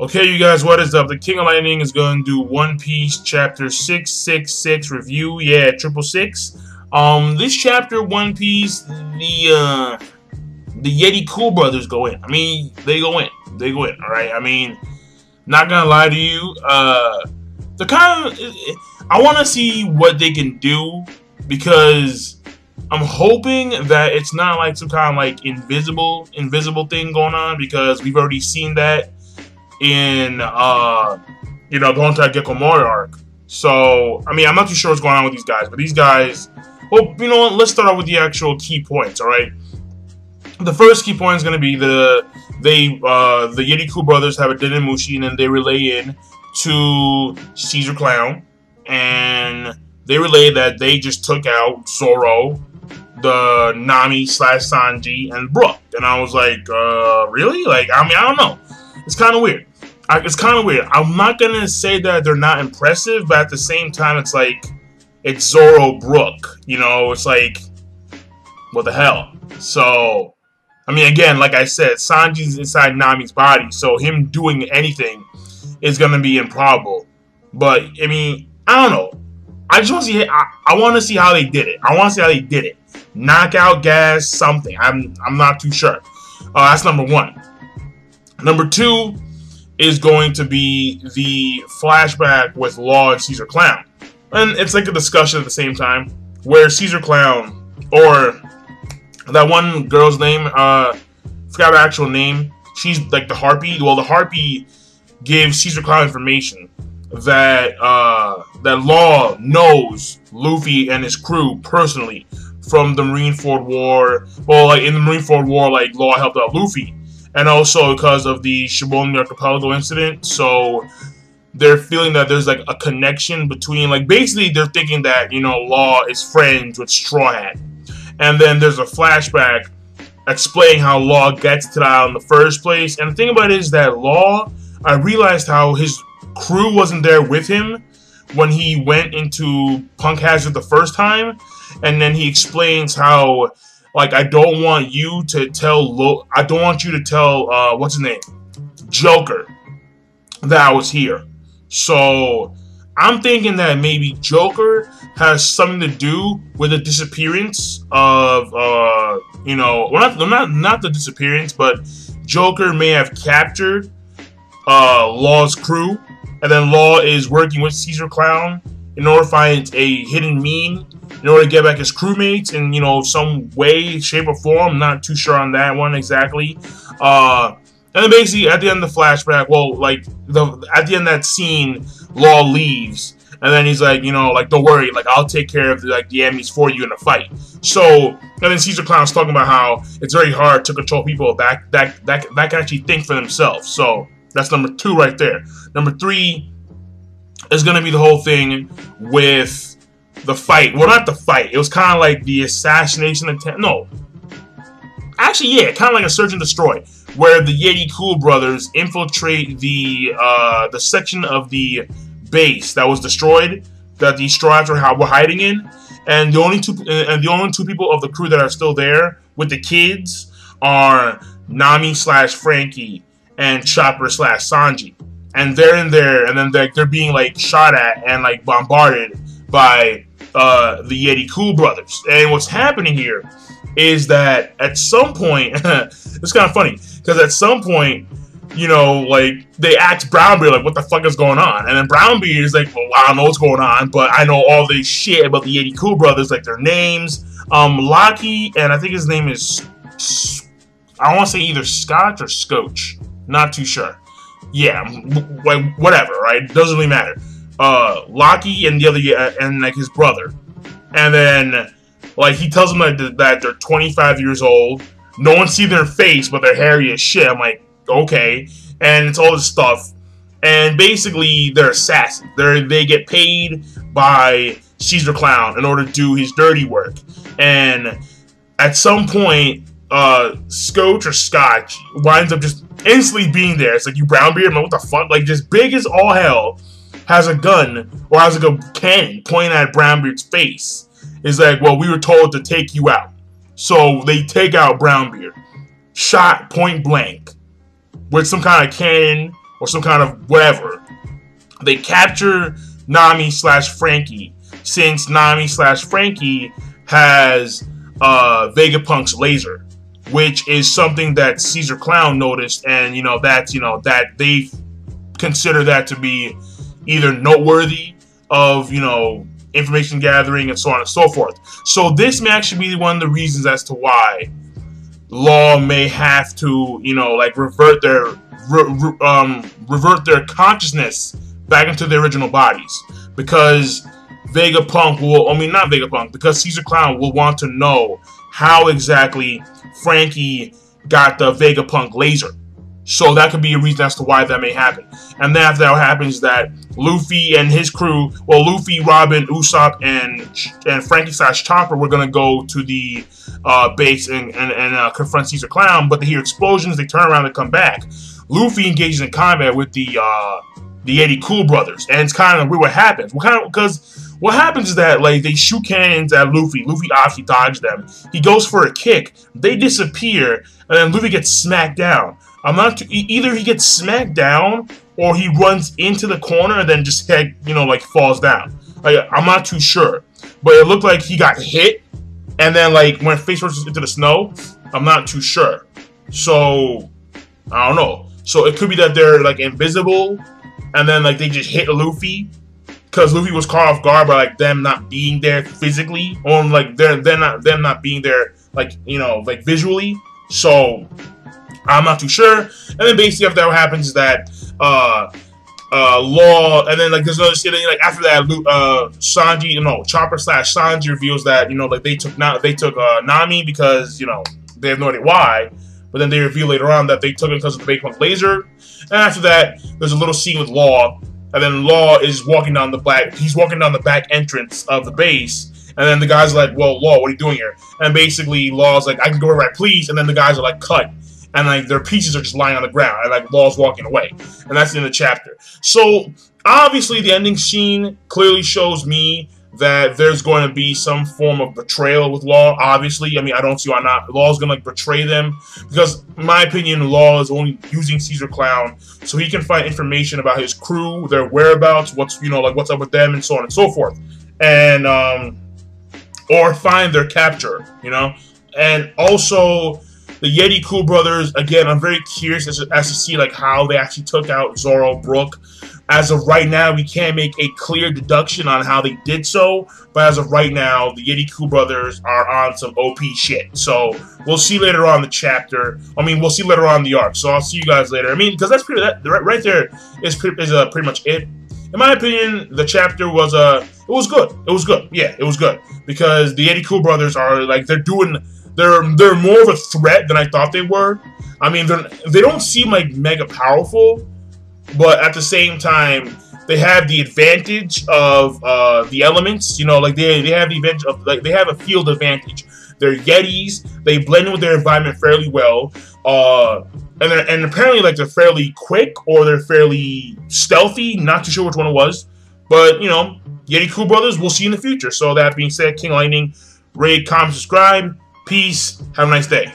Okay, you guys, what is up? The King of Lightning is going to do One Piece Chapter 666 review. Yeah, 666. This chapter, One Piece, the Yeti Cool Brothers go in. I mean, they go in. They go in, alright? I mean, not gonna lie to you, the kind of... I want to see what they can do, because I'm hoping that it's not like some kind of like invisible thing going on, because we've already seen that in the Hontai Gecko Moria arc. So, I mean, I'm not too sure what's going on with these guys, but these guys, well, you know what, let's start off with the actual key points, alright? The first key point is going to be the Yeti Cool Brothers have a Denmushi, and then they relay in to Caesar Clown, and they relay that they just took out Zoro, the Nami/Sanji, and Brook. And I was like, really? Like, I mean, I don't know. It's kind of weird. It's kind of weird. I'm not going to say that they're not impressive, but at the same time, it's like, it's Zoro Brook. You know, it's like, what the hell? So, I mean, again, like I said, Sanji's inside Nami's body, so him doing anything is going to be improbable. But, I mean, I don't know. I just want to see, I want to see how they did it. I want to see how they did it. Knockout, gas, something. I'm not too sure. That's number one. Number two is going to be the flashback with Law and Caesar Clown. And it's like a discussion at the same time, where Caesar Clown, or that one girl's name, forgot her actual name, she's like the Harpy. Well, the Harpy gives Caesar Clown information that that Law knows Luffy and his crew personally from the Marineford War. Well, like in the Marineford War, like Law helped out Luffy, and also because of the Shibuya Archipelago incident. So they're feeling that there's like a connection between, like, basically they're thinking that, you know, Law is friends with Straw Hat. And then there's a flashback explaining how Law gets to that island in the first place. And the thing about it is that Law, I realized how his crew wasn't there with him when he went into Punk Hazard the first time. And then he explains how, like, I don't want you to tell what's his name? Joker, that I was here. So I'm thinking that maybe Joker has something to do with the disappearance of, you know, well, not the disappearance, but Joker may have captured Law's crew, and then Law is working with Caesar Clown in order to find a hidden mean, in order to get back his crewmates in, you know, some way, shape, or form. I'm not too sure on that one exactly. And then basically at the end of the flashback, well, like at the end of that scene, Law leaves, and then he's like, you know, like, don't worry, like, I'll take care of the enemies for you in a fight. So, and then Caesar Clown's talking about how it's very hard to control people that can actually think for themselves. So that's number two right there. Number three is gonna be the whole thing with the fight. Well, not the fight. It was kind of like the assassination attempt. No, actually, yeah, kind of like a search and destroy, where the Yeti Cool Brothers infiltrate the section of the base that was destroyed, that the Straw Hats were hiding in, and the only two people of the crew that are still there with the kids are Nami/Frankie and Chopper/Sanji, and they're in there, and then they're being like shot at and like bombarded by the Yeti Cool Brothers. And what's happening here is that at some point, it's kind of funny, because at some point, you know, like, they ask Brownbeard, like, what the fuck is going on? And then Brownbeard is like, well, I don't know what's going on, but I know all this shit about the Yeti Cool Brothers, like their names. Locky, and I think his name is, I want to say either Scotch or Scotch. Not too sure. Yeah, like, whatever, right? Doesn't really matter. Locky and the other, and like his brother. And then, like, he tells them that they're 25 years old. No one sees their face, but they're hairy as shit. I'm like, okay. And it's all this stuff. And basically, they're assassins. They get paid by Caesar Clown in order to do his dirty work. And at some point, Scotch or Scotch winds up just instantly being there. It's like, you Brownbeard, I'm like, what the fuck? Like, just big as all hell, has a gun, or has like a cannon pointing at Brownbeard's face. Is like, well, we were told to take you out. So they take out Brownbeard, shot point blank, with some kind of cannon or some kind of whatever. They capture Nami slash Franky, since Nami slash Franky has Vegapunk's laser, which is something that Caesar Clown noticed, and that they consider that to be either noteworthy of information gathering and so on and so forth. So this may actually be one of the reasons as to why Law may have to revert their consciousness back into their original bodies, because Vegapunk will, not Vegapunk, because Caesar Clown will want to know how exactly Franky got the Vegapunk laser. So that could be a reason as to why that may happen. And then after that happens, that Luffy and his crew, well, Luffy, Robin, Usopp, and Franky slash Chopper were gonna go to the base and confront Caesar Clown, but they hear explosions, they turn around and come back. Luffy engages in combat with the Yeti Cool brothers, and it's kind of weird what happens. Because what happens is that they shoot cannons at Luffy. Luffy obviously dodged them. He goes for a kick, they disappear, and then Luffy gets smacked down. Either he gets smacked down or he runs into the corner and then just falls down. I'm not too sure, but it looked like he got hit and then went face first into the snow. I'm not too sure, so I don't know. So it could be that they're invisible, and then they just hit Luffy because Luffy was caught off guard by them not being there physically, or them not being there visually. So I'm not too sure. And then basically after that, what happens is that Law, and then there's another scene. After that, Chopper slash Sanji reveals that they took Nami because they have no idea why. But then they reveal later on that they took it because of the Vegapunk laser. And after that, there's a little scene with Law, and then Law is walking down the back entrance of the base. And then the guy's like, "Well, Law, what are you doing here?" And basically, Law's like, "I can go wherever I please." And then the guys are cut. And their pieces are just lying on the ground, and Law's walking away, and that's in the chapter. So obviously, the ending scene clearly shows me that there's going to be some form of betrayal with Law. Obviously, I don't see why not. Law's gonna betray them because, in my opinion, Law is only using Caesar Clown so he can find information about his crew, their whereabouts, what's what's up with them, and so on and so forth, and or find their capture, and also. The Yeti Cool brothers, again, I'm very curious as to see how they actually took out Zoro, Brook. As of right now, we can't make a clear deduction on how they did so, but as of right now, the Yeti Cool brothers are on some OP shit. So we'll see later on the chapter. We'll see later on the arc. So I'll see you guys later. Because that's right there is pretty much it. In my opinion, the chapter was it was good. It was good. Yeah, it was good because the Yeti Cool brothers are they're more of a threat than I thought they were. They don't seem mega powerful, but at the same time, they have the advantage of the elements. They have the advantage of they have a field advantage. They're Yetis. They blend in with their environment fairly well. And apparently they're fairly quick or they're fairly stealthy. Not too sure which one it was, but Yeti Cool brothers. We'll see in the future. So that being said, King Lightning, rate, comment, subscribe. Peace. Have a nice day.